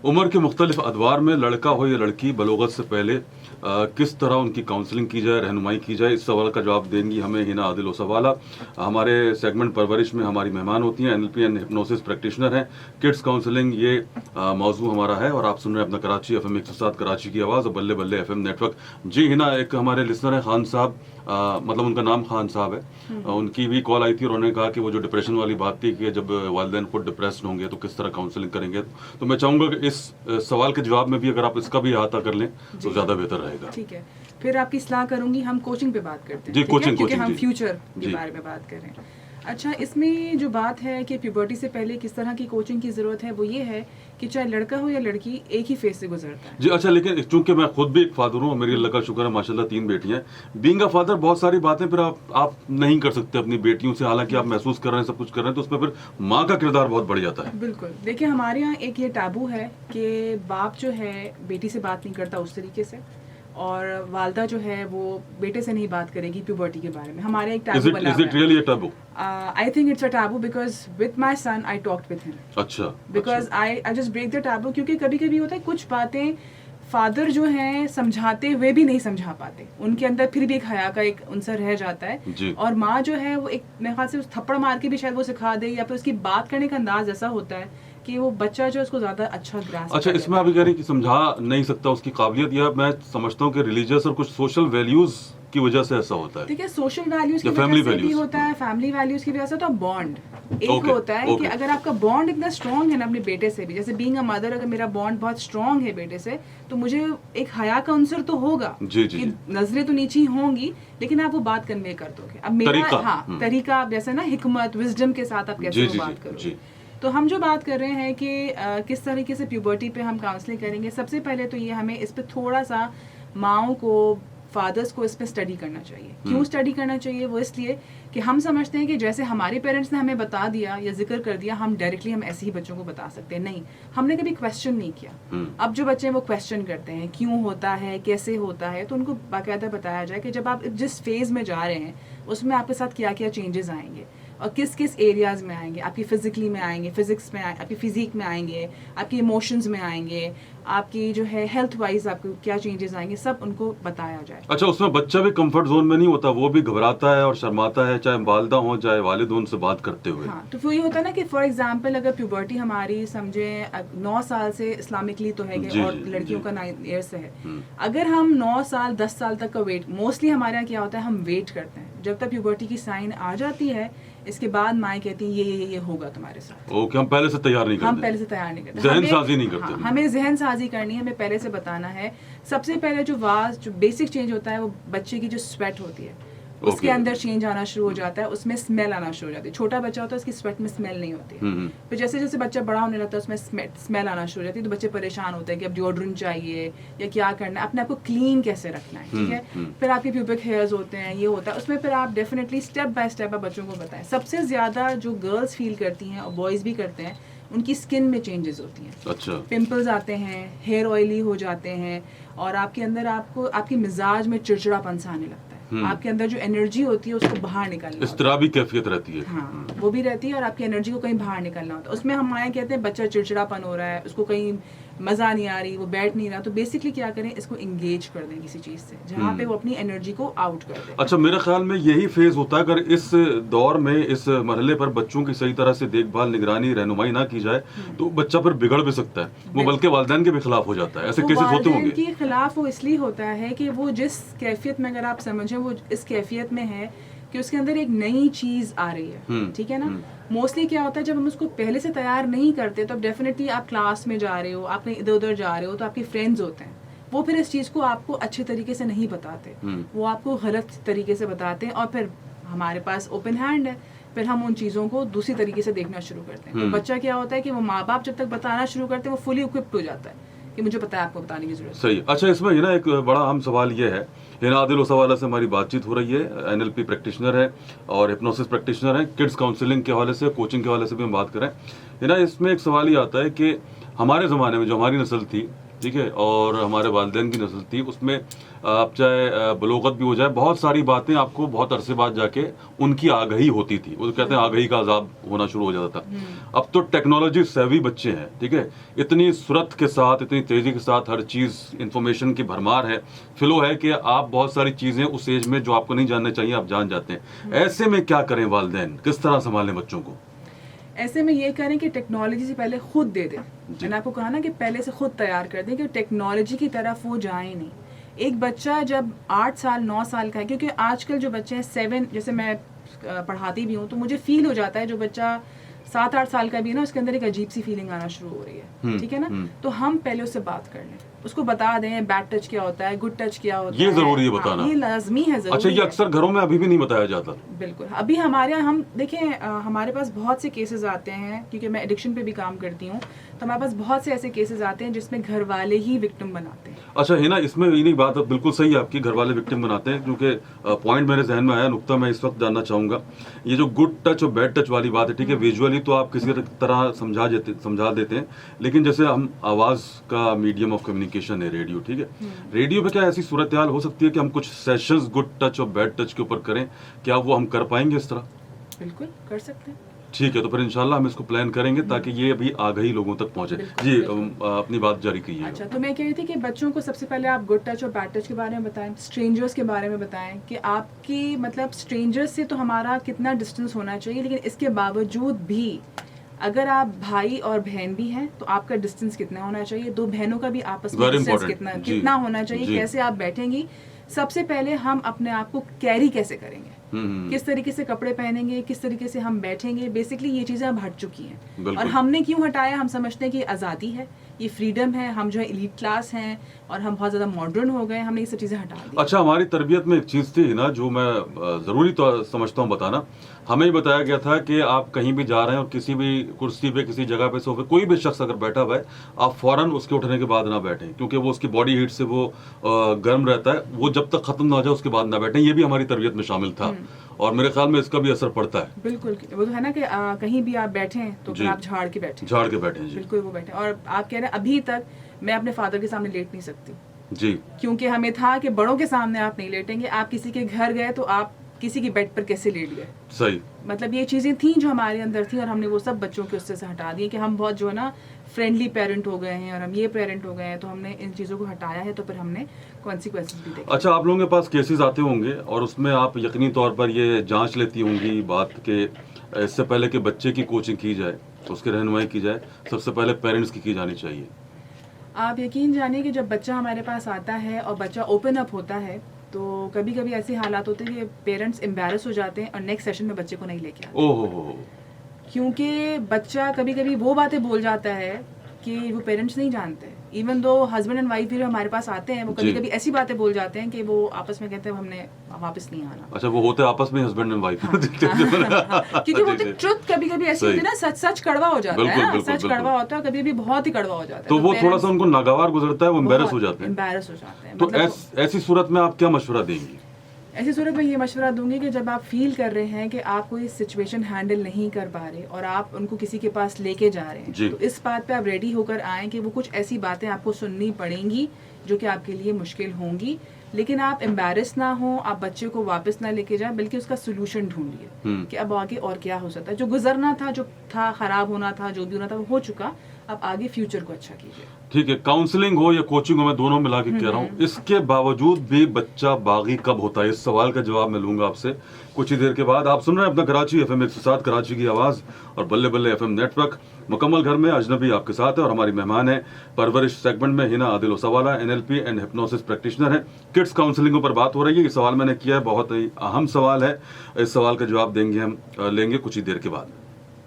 उम्र के मुख्तलिफ अदवार में लड़का हो या लड़की बलोगत से पहले किस तरह उनकी काउंसलिंग की जाए, रहनुमाई की जाए, इस सवाल का जवाब देंगी हमें हिना आदिल ओसावाला। हमारे सेगमेंट परवरिश में हमारी मेहमान होती हैं, एनएलपी एंड हिप्नोसिस प्रैक्टिशनर हैं। किड्स काउंसलिंग ये मौजू हमारा है और आप सुन रहे हैं अपना कराची FM 107 कराची की आवाज़ और बल्ले बल्ले FM नेटवर्क। जी हिना, एक हमारे लिसनर हैं खान साहब, मतलब उनका नाम खान साहब है। उनकी भी कॉल आई थी और उन्होंने कहा कि वो जो डिप्रेशन वाली बात थी कि जब वालिदैन खुद डिप्रेस्ड होंगे तो किस तरह काउंसलिंग करेंगे। तो मैं चाहूँगा कि इस सवाल के जवाब में भी अगर आप इसका भी अहाता कर लें तो ज़्यादा बेहतर रहेगा। ठीक है, फिर आपकी सलाह करूंगी। हम कोचिंग पे बात करते हैं जी, कोचिंग क्योंकि कोचिंग हम जी फ्यूचर के जी बारे में बात कर रहे हैं। अच्छा, इसमें जो बात है कि प्यूबर्टी से पहले किस तरह की कोचिंग की ज़रूरत है, वो ये है कि चाहे लड़का हो या लड़की एक ही फेज से गुजरता है। जी। अच्छा, लेकिन चूंकि मैं खुद भी एक फादर हूँ, मेरी अल्लाह का शुक्र है माशाल्लाह 3 बेटियां हैं। बीइंग अ फादर बहुत सारी बातें फिर आप नहीं कर सकते अपनी बेटियों से, हालांकि आप महसूस कर रहे हैं, सब कुछ कर रहे हैं, तो उसमें फिर माँ का किरदार बहुत बढ़ जाता है। बिल्कुल, देखिए हमारे यहाँ एक ये टाबू है कि बाप जो है बेटी से बात नहीं करता उस तरीके से, और वालदा जो है वो बेटे से नहीं बात करेगी प्यूबर्टी के बारे में। हमारे एक टाबू बना is it really a taboo? I think it's a taboo because with my son I talked with him. अच्छा। Because I just break the taboo, क्योंकि कभी कभी होता है कुछ बातें फादर जो हैं समझाते हुए भी नहीं समझा पाते, उनके अंदर फिर भी एक हया का एक अंसर रह जाता है जी। और माँ जो है वो एक मेरे ख्याल से उस थप्पड़ मार के भी शायद वो सिखा दे, या फिर उसकी बात करने का अंदाज ऐसा होता है कि वो बच्चा जो है उसको ज्यादा अच्छा ग्रास्प अच्छा, कर इसमें लेता अभी कह रही कि समझा नहीं सकता उसकी काबिलियत, या मैं समझता हूँ कि रिलीजियस और कुछ सोशल वैल्यूज की वजह से ऐसा होता है। ठीक है, सोशल वैल्यूज की या family वजह से भी values। होता है, फैमिली वैल्यूज की वजह से। तो बॉन्ड एक Okay, होता है कि okay। अगर आपका बॉन्ड इतना स्ट्रांग है ना अपने बेटे से भी, जैसे बीइंग अ मदर, अगर मेरा बॉन्ड बहुत स्ट्रांग है बेटे से, तो मुझे एक हया का अंसर तो होगा जी, जी, कि जी। नजरें तो नीची होंगी, लेकिन आप वो बात कन्वे कर दोगे। अब मेरा तरीका, तरीका आप जैसे ना हिकमत विजडम के साथ आप कैसे जी वो जी बात जी करोगे। जी। तो हम जो बात कर रहे हैं कि किस तरीके से प्यूबर्टी पे हम काउंसलिंग करेंगे, सबसे पहले तो ये हमें इस पे थोड़ा सा माओ को, फादर्स को इस पे स्टडी करना चाहिए। क्यों स्टडी करना चाहिए? वो इसलिए कि हम समझते हैं कि जैसे हमारे पेरेंट्स ने हमें बता दिया या जिक्र कर दिया, हम डायरेक्टली हम ऐसे ही बच्चों को बता सकते हैं। नहीं, हमने कभी क्वेश्चन नहीं किया। अब जो बच्चे वो क्वेश्चन करते हैं, क्यों होता है, कैसे होता है, तो उनको बाकायदा बताया जाए कि जब आप जिस फेज में जा रहे हैं उसमें आपके साथ क्या क्या चेंजेस आएंगे और किस किस एरियाज में आएंगे। आपकी फिजिकली में आएंगे, फिजिक्स में आपकी फिजिक में आएंगे, आपकी इमोशंस में आएंगे, आपकी जो है हेल्थ वाइज आपको क्या चेंजेस आएंगे, सब उनको बताया जाए। अच्छा, उसमें बच्चा भी कंफर्ट जोन में नहीं होता, वो भी घबराता है और शर्माता है, चाहे वालिदा हो चाहे वालिद हो, उनसे बात करते हुए। हाँ, तो वो ये होता है ना कि फॉर एग्जांपल अगर प्यूबर्टी हमारी समझे 9 साल से इस्लामिकली तो है जी, और जी, लड़कियों जी। का 9 ईयर से है। अगर हम 9 साल 10 साल तक का वेट, मोस्टली हमारे यहाँ क्या होता है, हम वेट करते हैं जब तक प्यूबर्टी की साइन आ जाती है। इसके बाद माएँ कहती हैं ये होगा तुम्हारे साथ। ओके, हम पहले से तैयार नहीं करते, हम पहले से तैयार नहीं करते, जहन साजी नहीं करते। हाँ, हमें जहन साजी करनी है, हमें पहले से बताना है। सबसे पहले जो बेसिक चेंज होता है वो बच्चे की जो स्वेट होती है उसके Okay। अंदर चेंज आना शुरू हो जाता है, उसमें स्मेल आना शुरू हो जाती है। छोटा बच्चा होता है उसकी स्वेट में स्मेल नहीं होती है, फिर जैसे जैसे बच्चा बड़ा होने लगता है उसमें स्मेल आना शुरू हो जाती है। तो बच्चे परेशान होते हैं कि अब डिओड्रेंट चाहिए या क्या करना है, अपने आप को क्लीन कैसे रखना है। ठीक है, फिर आपके प्यूबिक हेयर्स होते हैं, ये होता है, उसमें फिर आप डेफिनेटली स्टेप बाय स्टेप आप बच्चों को बताएं। सबसे ज़्यादा जो गर्ल्स फील करती हैं और बॉयज़ भी करते हैं, उनकी स्किन में चेंजेस होती हैं। अच्छा। पिंपल्स आते हैं, हेयर ऑयली हो जाते हैं, और आपके अंदर आपको आपकी मिजाज में चिड़चिड़ापन सा आने लगता है। आपके अंदर जो एनर्जी होती है उसको बाहर निकालना इस तरह भी कैफियत रहती है। हाँ, वो भी रहती है, और आपकी एनर्जी को कहीं बाहर निकालना होता है। उसमें हम आए कहते हैं बच्चा चिड़चिड़ापन हो रहा है, उसको कहीं मज़ा नहीं आ रही, वो बैठ नहीं रहा, तो बेसिकली क्या करें, इसको इंगेज कर दें किसी चीज़ से जहाँ पे वो अपनी एनर्जी को आउट कर दे। अच्छा, मेरे ख्याल में यही फेज होता है, अगर इस दौर में, इस मरहले पर बच्चों की सही तरह से देखभाल, निगरानी, रहनुमाई ना की जाए तो बच्चा फिर बिगड़ भी सकता है, वो बल्कि वालिदैन के भी खिलाफ हो जाता है। ऐसे केसेस होते वालिदैन होंगे। के खिलाफ वो इसलिए होता है कि वो जिस कैफियत में, अगर आप समझें, वो इस कैफियत में है कि उसके अंदर एक नई चीज़ आ रही है। ठीक है ना, मोस्टली क्या होता है जब हम उसको पहले से तैयार नहीं करते, तो अब डेफिनेटली आप क्लास में जा रहे हो, आप कहीं इधर उधर जा रहे हो, तो आपके फ्रेंड्स होते हैं, वो फिर इस चीज़ को आपको अच्छे तरीके से नहीं बताते, वो आपको गलत तरीके से बताते हैं। और फिर हमारे पास ओपन हैंड है, फिर हम उन चीज़ों को दूसरी तरीके से देखना शुरू करते हैं। तो बच्चा क्या होता है कि वो माँ बाप जब तक बताना शुरू करते हैं, वो फुली इक्विप्ड हो जाता है कि मुझे पता है आपको बताने की जरूरत है। सही। अच्छा, इसमें ये ना एक बड़ा अहम सवाल ये है, हिना आदिल ओसावाला से हमारी बातचीत हो रही है, एनएलपी प्रैक्टिशनर है और हिप्नोसिस प्रैक्टिशनर है। किड्स काउंसलिंग के हवाले से, कोचिंग के हवाले से भी हम बात करें। हिना, इसमें एक सवाल ये आता है कि हमारे ज़माने में जो हमारी नस्ल थी, ठीक है, और हमारे वालिदैन की नस्ल थी, उसमें आप चाहे बलोगत भी हो जाए, बहुत सारी बातें आपको बहुत अरसे बाद जाके उनकी आगही होती थी। वो कहते हैं आगही का अजाब होना शुरू हो जाता था। अब तो टेक्नोलॉजी सेवी बच्चे हैं, ठीक है, इतनी सुरत के साथ, इतनी तेजी के साथ हर चीज़ इंफॉर्मेशन की भरमार है, फ्लो है कि आप बहुत सारी चीज़ें उस एज में जो आपको नहीं जानना चाहिए आप जान जाते हैं। ऐसे में क्या करें वालिदैन, किस तरह संभालें बच्चों को? ऐसे में ये करें कि टेक्नोलॉजी से पहले खुद दे दें। मैंने आपको कहा ना कि पहले से खुद तैयार कर दें कि टेक्नोलॉजी की तरफ वो जाए नहीं। एक बच्चा जब 8 साल 9 साल का है, क्योंकि आजकल जो बच्चे हैं 7, जैसे मैं पढ़ाती भी हूँ तो मुझे फील हो जाता है जो बच्चा 7-8 साल का भी है ना, उसके अंदर एक अजीब सी फीलिंग आना शुरू हो रही है, ठीक है ना। तो हम पहले उससे बात कर लें, उसको बता दें बैड टच क्या होता है, गुड टच क्या होता है। ये जरूरी है बताना। ये लाजमी है, जरूरी। अच्छा, ये अक्सर घरों में अभी भी नहीं बताया जाता। बिल्कुल। अभी हमारे यहाँ हम देखें, हमारे पास बहुत से केसेस आते हैं, क्योंकि मैं एडिक्शन पे भी काम करती हूँ, तो हमारे पास बहुत से ऐसे केसेस आते हैं जिसमें घर वाले ही विक्टिम बनाते हैं। अच्छा है ना, इसमें ये नहीं बात बिल्कुल सही है आपकी, घर वाले विक्टिम बनाते हैं, क्योंकि पॉइंट मेरे जहन में आया, नुक्ता मैं इस वक्त जानना चाहूंगा। ये जो गुड टच और बैड टच वाली बात है, ठीक है, विजुअली तो आप किसी तरह समझा देते हैं, लेकिन जैसे हम आवाज का मीडियम ऑफ कम्युनिकेशन है रेडियो, ठीक है, रेडियो पे क्या ऐसी सूरत हाल हो सकती है कि हम कुछ सेशंस गुड टच और बैड टच के ऊपर करें? क्या वो हम कर पाएंगे इस तरह? बिल्कुल कर सकते हैं। ठीक है, तो फिर इंशाल्लाह हम इसको प्लान करेंगे ताकि ये अभी आगही लोगों तक पहुंचे। जी, अपनी बात जारी कीजिए। अच्छा, तो मैं कह रही थी कि बच्चों को सबसे पहले आप गुड टच और बैड टच के बारे में बताएं, स्ट्रेंजर्स के बारे में बताएं कि आपकी मतलब स्ट्रेंजर्स से तो हमारा कितना डिस्टेंस होना चाहिए, लेकिन इसके बावजूद भी अगर आप भाई और बहन भी हैं तो आपका डिस्टेंस कितना होना चाहिए, दो बहनों का भी आपस में डिस्टेंस कितना होना चाहिए, कैसे आप बैठेंगी। सबसे पहले हम अपने आप को कैरी कैसे करेंगे, किस तरीके से कपड़े पहनेंगे, किस तरीके से हम बैठेंगे, बेसिकली ये चीज़ें अब हट चुकी हैं। और हमने क्यों हटाया? हम समझते हैं कि आज़ादी है, ये फ्रीडम है, हम जो है एलीट क्लास हैं और हम बहुत ज़्यादा मॉडर्न हो गए, हमने ये सब चीज़ें हटा दी। अच्छा, हमारी तरबियत में एक चीज़ थी ना जो मैं ज़रूरी तो समझता हूँ बताना। हमें ही बताया गया था कि आप कहीं भी जा रहे हैं और किसी भी कुर्सी पे, किसी जगह पे, सोफे, कोई भी शख्स अगर बैठा हुआ है, आप फौरन उसके उठने के बाद ना बैठें, क्योंकि वो उसकी बॉडी हीट से वो गर्म रहता है, वो जब तक खत्म ना हो जाए उसके बाद ना बैठें। ये भी हमारी तरबियत में शामिल था और मेरे ख्याल में इसका भी असर पड़ता है। बिल्कुल, वो तो है ना कि कहीं भी आप बैठें तो फिर आप झाड़ के बैठें। झाड़ के बैठें, जी बिल्कुल वो बैठें। और आप कह रहे हैं अभी तक मैं अपने फादर के सामने लेट नहीं सकती जी, क्योंकि हमें था कि बड़ों के सामने आप नहीं लेटेंगे। आप किसी के घर गए तो आप किसी की बेड पर कैसे लेट गए, सही। मतलब ये चीज़ें थी जो हमारे अंदर थी और हमने वो सब बच्चों के उससे हटा दिए कि हम बहुत जो है ना फ्रेंडली पेरेंट हो गए हैं और हम ये पेरेंट हो गए हैं, तो हमने इन चीज़ों को हटाया है, तो फिर हमने कॉन्सिक्वेंसेस भी देखे। अच्छा, आप लोगों के पास केसेस आते होंगे और उसमें आप यकीनी तौर पर ये जांच लेती होंगी बात के इससे पहले कि बच्चे की कोचिंग की जाए, उसकी रहनुमाई की जाए, सबसे पहले पेरेंट्स की जानी चाहिए। आप यकीन जानिए कि जब बच्चा हमारे पास आता है और बच्चा ओपन अप होता है तो कभी कभी ऐसे हालात होते हैं कि पेरेंट्स एम्बैरस हो जाते हैं और नेक्स्ट सेशन में बच्चे को नहीं लेके आते। ओहो, क्योंकि बच्चा कभी कभी वो बातें बोल जाता है कि वो पेरेंट्स नहीं जानते। Even though husband and wife भी हमारे पास आते हैं, वो कभी कभी ऐसी बातें बोल जाते हैं कि वो आपस में कहते हैं हमने वापस नहीं आना। अच्छा, वो होते आपस में हस्बैंड एंड वाइफ। क्योंकि वो ट्रुथ कभी कभी ऐसी होती है ना, सच कड़वा हो जाता है ना, सच कड़वा होता है, कभी कभी बहुत ही कड़वा हो जाता है, तो वो थोड़ा सा उनको नागवार गुजरता है, वो एम्बैरस हो जाते हैं। तो ऐसी सूरत में आप क्या मशवरा देंगी? ऐसी सूरत में ये मशवरा दूंगी कि जब आप फील कर रहे हैं कि आप कोई सिचुएशन हैंडल नहीं कर पा रहे और आप उनको किसी के पास लेके जा रहे हैं, तो इस बात पे आप रेडी होकर आएँ कि वो कुछ ऐसी बातें आपको सुननी पड़ेंगी जो कि आपके लिए मुश्किल होंगी, लेकिन आप एम्बैरस ना हो, आप बच्चे को वापस ना लेके जाए, बल्कि उसका सोल्यूशन ढूंढिए कि अब आगे और क्या हो सकता है। जो गुजरना था, जो था, खराब होना था, जो भी होना था वो हो चुका, अब आगे फ्यूचर को अच्छा कीजिए। ठीक है, काउंसलिंग हो या कोचिंग हो, मैं दोनों मिला के कह रहा हूँ, इसके बावजूद भी बच्चा बागी कब होता है, इस सवाल का जवाब मैं लूंगा आपसे कुछ ही देर के बाद। आप सुन रहे हैं अपना कराची FM 107 कराची की आवाज़ और बल्ले बल्ले FM नेटवर्क। मुकम्मल घर में अजनबी आपके साथ है और हमारी मेहमान है परवरिश सेगमेंट में Hina Adil Osawala, NLP and hypnosis practitioner है। किड्स काउंसलिंग पर बात हो रही है। ये सवाल मैंने किया है, बहुत ही अहम सवाल है, इस सवाल का जवाब देंगे हम लेंगे कुछ ही देर के बाद।